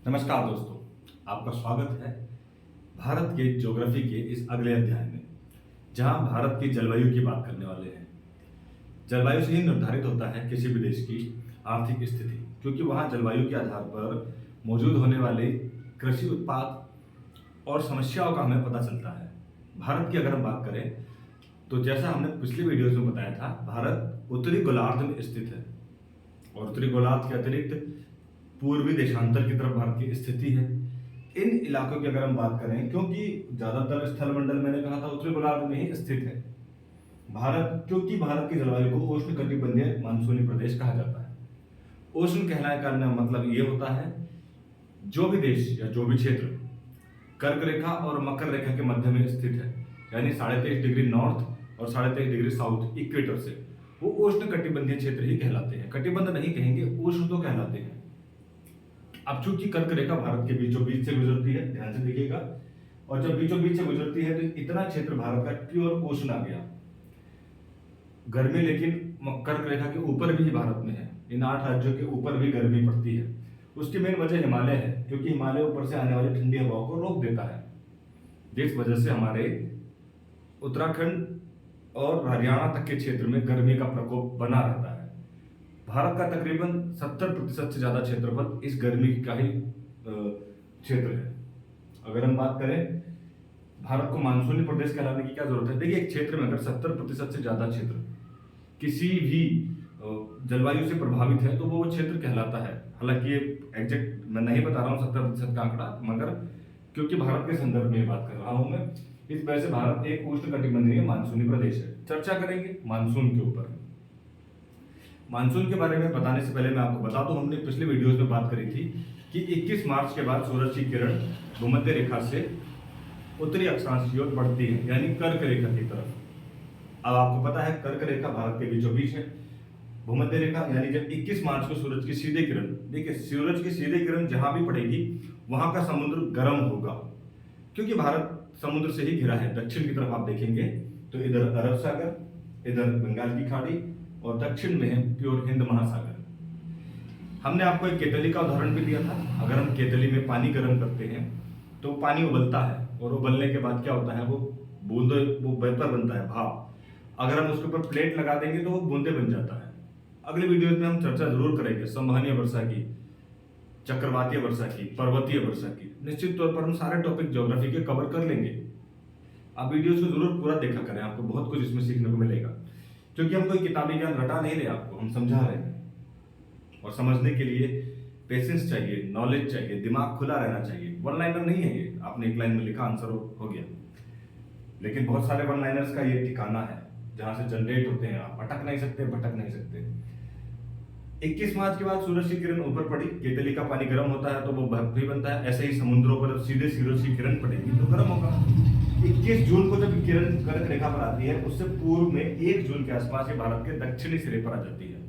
नमस्कार दोस्तों, आपका स्वागत है भारत के ज्योग्राफी के इस अगले अध्याय में, जहां भारत की जलवायु की बात करने वाले हैं। जलवायु से ही निर्धारित होता है किसी भी देश की आर्थिक स्थिति, क्योंकि वहां जलवायु के आधार पर मौजूद होने वाले कृषि उत्पाद और समस्याओं का हमें पता चलता है। भारत की अगर हम बात करें तो जैसा हमने पिछले वीडियोज में बताया था, भारत उत्तरी गोलार्ध में स्थित है और उत्तरी गोलार्ध के अतिरिक्त पूर्वी देशांतर की तरफ भारत की स्थिति है। इन इलाकों की अगर हम बात करें, क्योंकि ज्यादातर स्थलमंडल मैंने कहा था उत्तरी गोलार्ध में ही स्थित है भारत, क्योंकि भारत की जलवायु को उष्णकटिबंधीय मानसूनी प्रदेश कहा जाता है। उष्ण कहलाने का मतलब ये होता है जो भी देश या जो भी क्षेत्र कर्क रेखा और मकर रेखा के मध्य में स्थित है, यानी 23.5 डिग्री नॉर्थ और 23.5 डिग्री साउथ इक्वेटर से, वो उष्ण कटिबंधीय क्षेत्र ही कहलाते हैं। कटिबंध नहीं कहेंगे, उष्ण तो कहलाते हैं। अब चूंकि कर्क रेखा भारत के बीचों बीच से गुजरती है, ध्यान से देखिएगा, और जब बीचों बीच से गुजरती है तो इतना क्षेत्र भारत का प्योर उष्ण आ गया। गर्मी लेकिन कर्क रेखा के ऊपर भी भारत में है, इन 8 राज्यों के ऊपर भी गर्मी पड़ती है। उसकी मेन वजह हिमालय है, क्योंकि हिमालय ऊपर से आने वाली ठंडी हवाओं को रोक देता है, जिस वजह से हमारे उत्तराखंड और हरियाणा तक के क्षेत्र में गर्मी का प्रकोप बना रहता है। भारत का तकरीबन 70% से ज्यादा क्षेत्रफल इस गर्मी का ही क्षेत्र है। अगर हम बात करें भारत को मानसूनी प्रदेश कहलाने की क्या जरूरत है, देखिए एक क्षेत्र में अगर 70% से ज्यादा क्षेत्र किसी भी जलवायु से प्रभावित है तो वो क्षेत्र कहलाता है। हालांकि ये एग्जैक्ट मैं नहीं बता रहा हूँ 70% का आंकड़ा, मगर क्योंकि भारत के संदर्भ में बात कर रहा हूँ मैं, इस वजह से भारत एक उष्णकटिबंधीय मानसूनी प्रदेश है। चर्चा करेंगे मानसून के ऊपर। मानसून के बारे में बताने से पहले मैं आपको बता दूं, हमने पिछले वीडियोस में बात करी थी कि 21 मार्च के बाद सूरज की किरण भूमध्य रेखा से उत्तरी अक्षांश की ओर बढ़ती है, यानी कर्क रेखा की तरफ। अब आपको पता है कर्क रेखा भारत के बीचों बीच है, भूमध्य रेखा, यानी जब 21 मार्च को सूरज की सीधे किरण, देखिए सूरज की सीधे किरण जहां भी पड़ेगी वहां का समुद्र गर्म होगा, क्योंकि भारत समुद्र से ही घिरा है। दक्षिण की तरफ आप देखेंगे तो इधर अरब सागर, इधर बंगाल की खाड़ी और दक्षिण में है प्योर हिंद महासागर। हमने आपको एक केतली का उदाहरण भी दिया था। अगर हम केतली में पानी गर्म करते हैं तो पानी उबलता है, और उबलने के बाद क्या होता है, वो बूंदे, वो वेपर बनता है, भाप। अगर हम उसके ऊपर प्लेट लगा देंगे तो वो बूंदे बन जाता है। अगले वीडियो में हम चर्चा जरूर करेंगे संवहनीय वर्षा की, चक्रवातीय वर्षा की, पर्वतीय वर्षा की। निश्चित तौर पर हम सारे टॉपिक ज्योग्राफी के कवर कर लेंगे। आप वीडियोस को जरूर पूरा देखा करें, आपको बहुत कुछ इसमें सीखने को मिलेगा, क्योंकि हम कोई किताबी ज्ञान रटा नहीं रहे, आपको हम समझा रहे हैं। और समझने के लिए पेशेंस चाहिए, नॉलेज चाहिए, दिमाग खुला रहना चाहिए। वन लाइनर नहीं है ये, आपने एक लाइन में लिखा आंसर हो गया। लेकिन बहुत सारे वन लाइनर्स का ये ठिकाना है जहां से जनरेट होते हैं, आप अटक नहीं सकते, भटक नहीं सकते। 21 मार्च के बाद सूरज की किरण ऊपर पड़ी, केतली का पानी गर्म होता है तो वो बर्फ भी बनता है। ऐसे ही समुद्रों पर सीधे सूरज की किरण पड़ेगी तो गर्म होगा। 21 जून को जब किरण कर्क रेखा पर आती है, उससे पूर्व में 1 जून के आसपास ये भारत के दक्षिणी सिरे पर आ जाती है,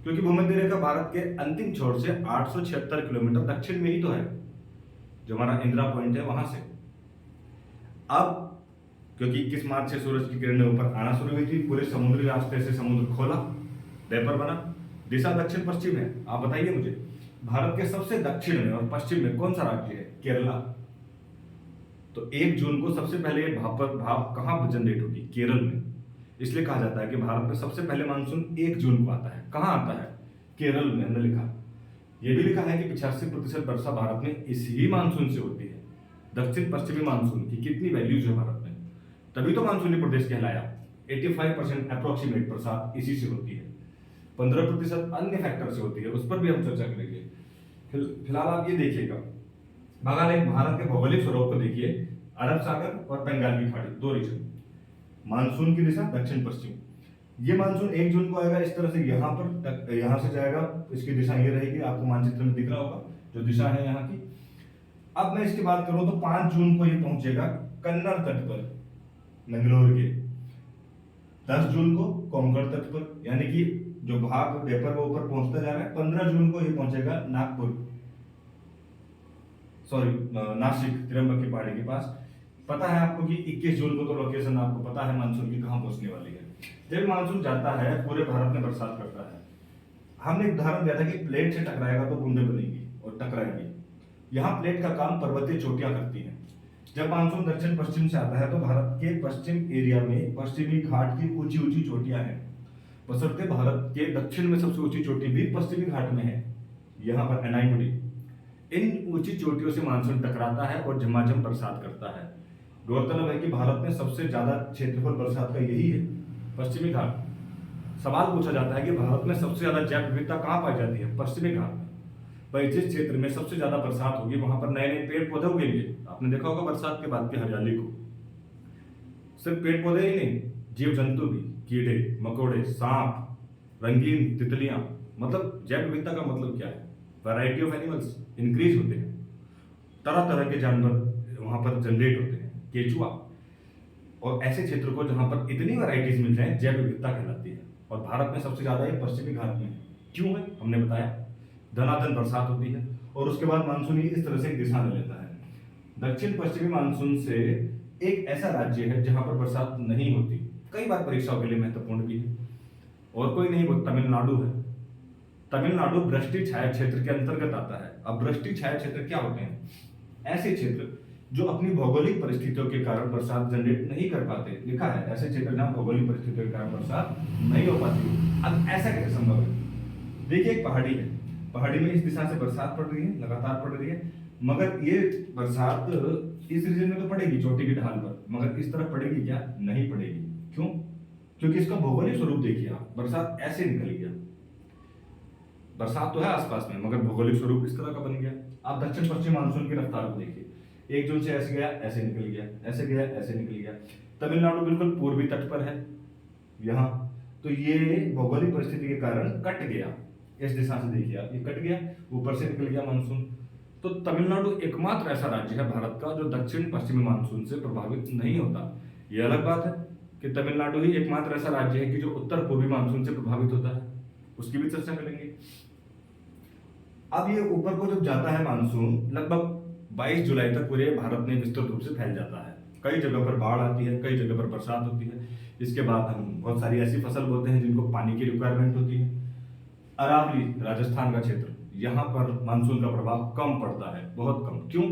क्योंकि भूमध्य रेखा भारत के अंतिम छोर से 876 किलोमीटर दक्षिण में ही तो है, जो हमारा इंदिरा पॉइंट है वहां से। अब क्योंकि 21 मार्च से सूरज की किरणें ऊपर आना शुरू हुई थी, पूरे समुद्री रास्ते से समुद्र खोला, वेपर बना, दिशा दक्षिण पश्चिम है। आप बताइए मुझे, भारत के सबसे दक्षिण में और पश्चिम में कौन सा राज्य है? केरला। तो 1 जून को सबसे पहले भाप कहां जनरेट होगी? केरल में। इसलिए कहा जाता है कि भारत में सबसे पहले मानसून 1 जून को आता है। कहां आता है? केरल में। हमने लिखा, यह भी लिखा है कि 85% वर्षा भारत में इसी मानसून से होती है। दक्षिण पश्चिमी मानसून की कितनी वैल्यूज है भारत में, तभी तो मानसूनी प्रदेश कहलाया। 85% अप्रोक्सीमेट बरसात इसी से होती है, 15% अन्य फैक्टर से होती है, उस पर भी हम चर्चा करेंगे। फिलहाल आप ये देखिएगा, भारत के भौगोलिक स्वरूप को देखिए, अरब सागर और बंगाल की खाड़ी, 2 रीजन। मानसून की दिशा दक्षिण पश्चिम। ये मानसून 1 जून को आएगा, इस तरह से यहाँ पर, यहाँ से जाएगा, इसकी दिशा ये रहेगी, आपको मानचित्र में दिख रहा होगा जो दिशा है यहाँ की। अब मैं इसकी बात करूं तो 5 जून को ये पहुंचेगा कन्नड़ तट पर, मंगलोर के। 10 जून को कोंकण तट पर, यानी कि जो भाप वेपर वो ऊपर पहुंचता जा रहा है। 15 जून को ये पहुंचेगा नासिक, त्र्यंबक की पहाड़ी के पास। पता है आपको कि 21 जून को तो लोकेशन आपको पता है मानसून की कहां पहुंचने वाली है। जब मानसून जाता है पूरे भारत में बरसात करता है। हमने एक उदाहरण दिया था कि प्लेट से टकराएगा तो बूंदे बनेगी और टकराएगी। यहाँ प्लेट का काम पर्वतीय चोटियां करती हैं। जब मानसून दक्षिण पश्चिम से आता है तो भारत के पश्चिम एरिया में पश्चिमी घाट की ऊंची ऊंची चोटियां हैं। बशर्ते भारत के दक्षिण में सबसे ऊंची चोटी भी पश्चिमी घाट में है, यहाँ पर एनाईमुडी। इन ऊंची चोटियों से मानसून टकराता है और झमाझम बरसात करता है। गौरतलब है कि भारत में सबसे ज्यादा क्षेत्रफल बरसात का यही है, पश्चिमी घाट। सवाल पूछा जाता है कि भारत में सबसे ज्यादा जैव विविधता कहाँ पाई जाती है? पश्चिमी घाट में। भाई जिस क्षेत्र में सबसे ज्यादा बरसात होगी वहां पर नए नए पेड़ पौधे उगेंगे। आपने देखा होगा बरसात के बाद की हरियाली को। सिर्फ पेड़ पौधे ही नहीं, जीव जंतु भी, कीड़े मकोड़े, सांप, रंगीन तितलियां। मतलब जैव विविधता का मतलब क्या है? वैरायटी ऑफ एनिमल्स इंक्रीज होते हैं, तरह तरह के जानवर वहां पर जनरेट होते हैं, केचुआ। और ऐसे क्षेत्र को जहां पर इतनी वैरायटीज मिल रहे हैं, जैव विविधता कहलाती है। और भारत में सबसे ज्यादा ये पश्चिमी घाट में है। क्यों है? हमने बताया, धनाधन बरसात होती है और उसके बाद मानसून इस तरह से एक दिशा ले लेता है। दक्षिण पश्चिमी मानसून से एक ऐसा राज्य है जहां पर बरसात नहीं होती, कई बार परीक्षाओं के लिए महत्वपूर्ण भी है, और कोई नहीं, वो तमिलनाडु है। तमिलनाडु वृष्टि छाया क्षेत्र के अंतर्गत आता है। अब वृष्टि छाया क्षेत्र क्या होते हैं? ऐसे क्षेत्र जो अपनी भौगोलिक परिस्थितियों के कारण बरसात जनरेट नहीं कर पाते। लिखा है ऐसे क्षेत्र जहां भौगोलिक परिस्थितियों के कारण बरसात नहीं हो पाती। अब ऐसा कैसे संभव है? देखिए, एक पहाड़ी है, पहाड़ी में इस दिशा से बरसात पड़ रही है, लगातार पड़ रही है, मगर ये बरसात इस रीजन में तो पड़ेगी, चोटी की ढाल पर, मगर इस तरफ पड़ेगी क्या? नहीं पड़ेगी। क्यों? क्योंकि इसका भौगोलिक स्वरूप देखिए आप, बरसात ऐसे निकल गया। बरसात तो है आसपास में, मगर भौगोलिक स्वरूप इस तरह का बन गया। आप दक्षिण पश्चिम मानसून की रफ्तार को देखिए, एक जून से ऐसे गया, ऐसे निकल गया, ऐसे गया, ऐसे निकल गया। तमिलनाडु बिल्कुल पूर्वी तट पर है यहाँ, तो ये भौगोलिक परिस्थिति के कारण कट गया। इस दिशा से देखिए आप, ये कट गया, ऊपर से निकल गया मानसून। तो तमिलनाडु एकमात्र ऐसा राज्य है भारत का जो दक्षिण पश्चिमी मानसून से प्रभावित नहीं होता। यह अलग बात है कि तमिलनाडु ही एकमात्र ऐसा राज्य है कि जो उत्तर पूर्वी मानसून से प्रभावित होता है, उसकी भी चर्चा करेंगे। अब ये ऊपर को जब जाता है मानसून, लगभग 22 जुलाई तक पूरे भारत में विस्तृत रूप से फैल जाता है। कई जगह पर बाढ़ आती है, कई जगह पर बरसात होती है। इसके बाद हम बहुत सारी ऐसी फसल बोते हैं जिनको पानी की रिक्वायरमेंट होती है। अरावली राजस्थान का क्षेत्र, यहाँ पर मानसून का प्रभाव कम पड़ता है, बहुत कम। क्यों?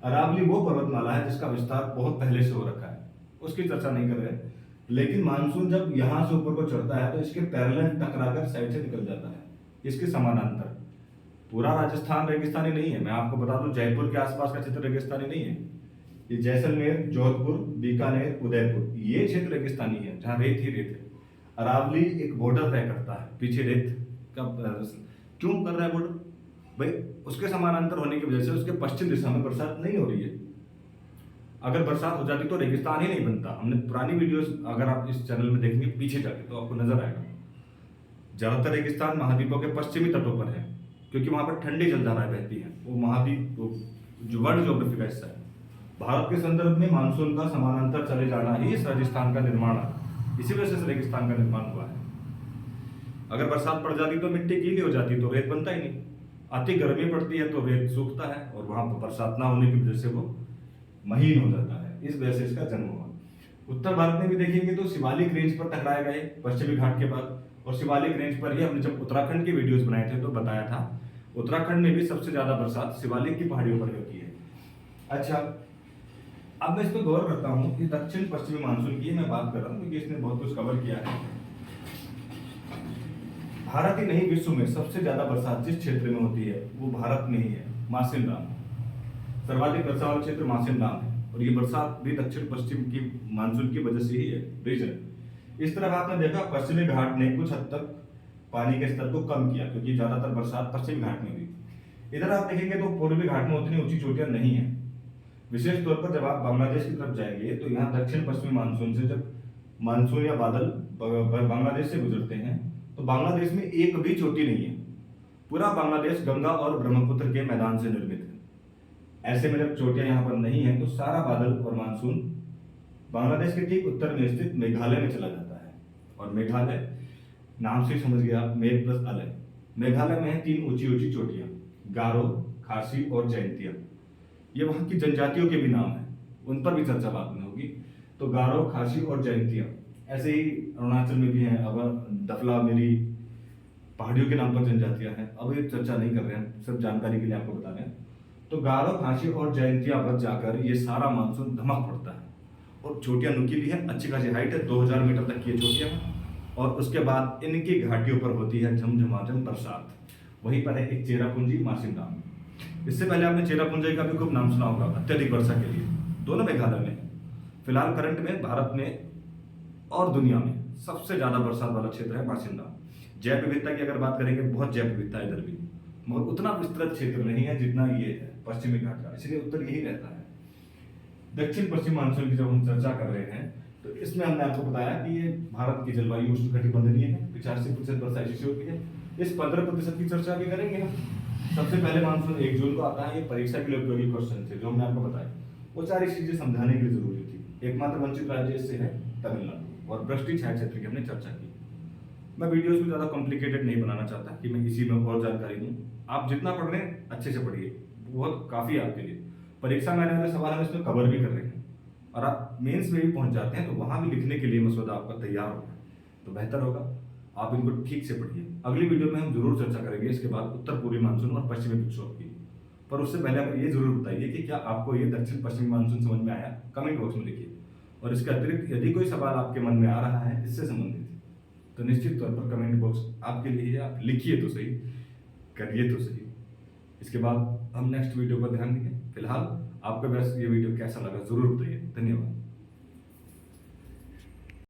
अरावली वो पर्वतमाला है जिसका विस्तार बहुत पहले से हो रखा है, उसकी चर्चा नहीं कर रहे। लेकिन मानसून जब यहाँ से ऊपर को चढ़ता है तो इसके पैरेलल टकराकर साइड से निकल जाता है, इसके समानांतर। पूरा राजस्थान रेगिस्तानी नहीं है, मैं आपको बता दूं, जयपुर के आसपास का क्षेत्र रेगिस्तानी नहीं है। ये जैसलमेर, जोधपुर, बीकानेर, उदयपुर, ये क्षेत्र रेगिस्तानी है जहाँ रेत ही रेत है। अरावली एक बॉर्डर तय करता है, पीछे रेत का क्यों कर रहा है बॉर्डर? भाई उसके समानांतर होने की वजह से उसके पश्चिम दिशा में बरसात नहीं हो रही है। अगर बरसात हो जाती तो रेगिस्तान ही नहीं बनता। हमने पुरानी वीडियोस अगर आप इस चैनल में देखेंगे पीछे जाके तो आपको नजर आएगा। ज्यादातर रेगिस्तान महाद्वीपों के पश्चिमी तटों पर है, क्योंकि वहां पर ठंडी जलधाराएं बहती हैं। वो महाद्वीप जो वर्ल्ड ज्योग्राफी का हिस्सा है। भारत के संदर्भ में मानसून का समानांतर चले जाना ही इस राजस्थान का निर्माण है, इसी वजह से रेगिस्तान का निर्माण हुआ है। अगर बरसात पड़ जाती तो मिट्टी गीली हो जाती, तो रेत बनता ही नहीं। अति गर्मी पड़ती है तो रेत सूखता है, और वहां पर बरसात ना होने की वजह से वो महीन हो जाता है। इस वजह से इसका जन्म हुआ। उत्तर भारत में भी देखेंगे तो शिवालिक रेंज पर टकराए गए पश्चिमी घाट के बाद, और शिवालिक रेंज पर ही हमने जब उत्तराखंड की वीडियोस बनाए थे तो बताया था उत्तराखंड में भी सबसे ज्यादा बरसात शिवालिक की पहाड़ियों पर होती है। अच्छा, अब मैं इस पर गौर करता हूँ कि दक्षिण पश्चिमी मानसून की मैं बात कर रहा हूँ क्योंकि इसने बहुत कुछ कवर किया है। भारत ही नहीं, विश्व में सबसे ज्यादा बरसात जिस क्षेत्र में होती है वो भारत में ही है, मासिनराम। सर्वाधिक वर्षा वाला क्षेत्र मासिनराम है, और ये बरसात भी दक्षिण पश्चिम की मानसून की वजह से ही है, रीजन। इस तरफ आपने देखा पश्चिमी घाट ने कुछ हद तक पानी के स्तर को कम किया, क्योंकि ज्यादातर बरसात पश्चिमी घाट में हुई। इधर आप देखेंगे तो पूर्वी घाट में उतनी ऊंची चोटियां नहीं है। विशेष तौर पर जब आप बांग्लादेश की तरफ जाएंगे तो यहाँ दक्षिण पश्चिमी मानसून से जब मानसून या बादल बांग्लादेश से गुजरते हैं तो बांग्लादेश में एक भी चोटी नहीं है। पूरा बांग्लादेश गंगा और ब्रह्मपुत्र के मैदान से निर्मित है। ऐसे में जब चोटियां यहाँ पर नहीं है तो सारा बादल और मानसून बांग्लादेश के ठीक उत्तर में स्थित मेघालय में चला जाता है। और मेघालय नाम से समझ गया, मेघ प्लस अलय। मेघालय में है 3 ऊंची ऊंची चोटियां, गारो, खासी और जयंतिया। ये वहां की जनजातियों के भी नाम है, उन पर भी चर्चा बाद में होगी। तो गारो, खासी और जयंतिया, ऐसे ही अरुणाचल में भी हैं। अब दफला मेरी पहाड़ियों के नाम पर जनजातियां हैं। अब ये चर्चा नहीं कर रहे हैं, सिर्फ जानकारी के लिए आपको बता रहे हैं। तो गारो, खांसी और जयंतिया बच जाकर ये सारा मानसून धमक पड़ता है। और चोटियां नुकीली है, अच्छी खासी हाइट है, 2000 मीटर तक की ये चोटियां हैं। और उसके बाद इनकी घाटियों पर होती है झमझमाझम बरसात। वहीं पर है एक चेरापूंजी मासिनराम। इससे पहले आपने चेरापूंजी का भी खूब नाम सुना होगा अत्यधिक वर्षा के लिए। दोनों मेघालय में है। फिलहाल करंट में भारत में और दुनिया में सबसे ज्यादा बरसात वाला क्षेत्र है मासिनराम। जैव विविधता की अगर बात करेंगे, बहुत जैव विविधता है इधर भी, मगर उतना विस्तृत क्षेत्र नहीं है जितना ये है पश्चिमी घाट का, इसलिए उत्तर यही रहता है। दक्षिण पश्चिम मानसून की जब हम चर्चा कर रहे हैं तो इसमें हमने आपको बताया कि ये भारत की जलवायु उष्णकटिबंधीय है, 85% वर्षा इसी से होती है। इस 15% की चर्चा भी करेंगे हम। सबसे पहले मानसून 1 जून को आता है। ये परीक्षा के लिए उपयोगी क्वेश्चन थे जो हमने आपको बताया। वो सारी चीजें समझाने की जरूरी थी। एकमात्र वंचित राज्य इससे है तमिलनाडु, और वृष्टि छाया क्षेत्र की हमने चर्चा की। मैं वीडियोस भी ज़्यादा कॉम्प्लिकेटेड नहीं बनाना चाहता कि मैं इसी में और जानकारी दूं। आप जितना पढ़ रहे हैं अच्छे से पढ़िए, बहुत काफ़ी है आपके लिए। परीक्षा में आने वाले सवाल हम इसमें कवर भी कर रहे हैं, और आप मेंस में भी पहुंच जाते हैं तो वहां भी लिखने के लिए मसौदा आपका तैयार होगा, तो बेहतर होगा आप इनको ठीक से पढ़िए। अगली वीडियो में हम जरूर चर्चा करेंगे इसके बाद उत्तर पूर्वी मानसून और पश्चिमी विक्षोभ की। पर उससे पहले आप ये जरूर बताइए कि क्या आपको ये दक्षिण पश्चिमी मानसून समझ में आया, कमेंट बॉक्स में लिखिए। और इसके अतिरिक्त यदि कोई सवाल आपके मन में आ रहा है इससे संबंधित, तो निश्चित तौर पर कमेंट बॉक्स आपके लिए है। आप लिखिए तो सही, करिए तो सही। इसके बाद हम नेक्स्ट वीडियो पर ध्यान देंगे। फिलहाल आपको बस ये वीडियो कैसा लगा जरूर बताइए। धन्यवाद।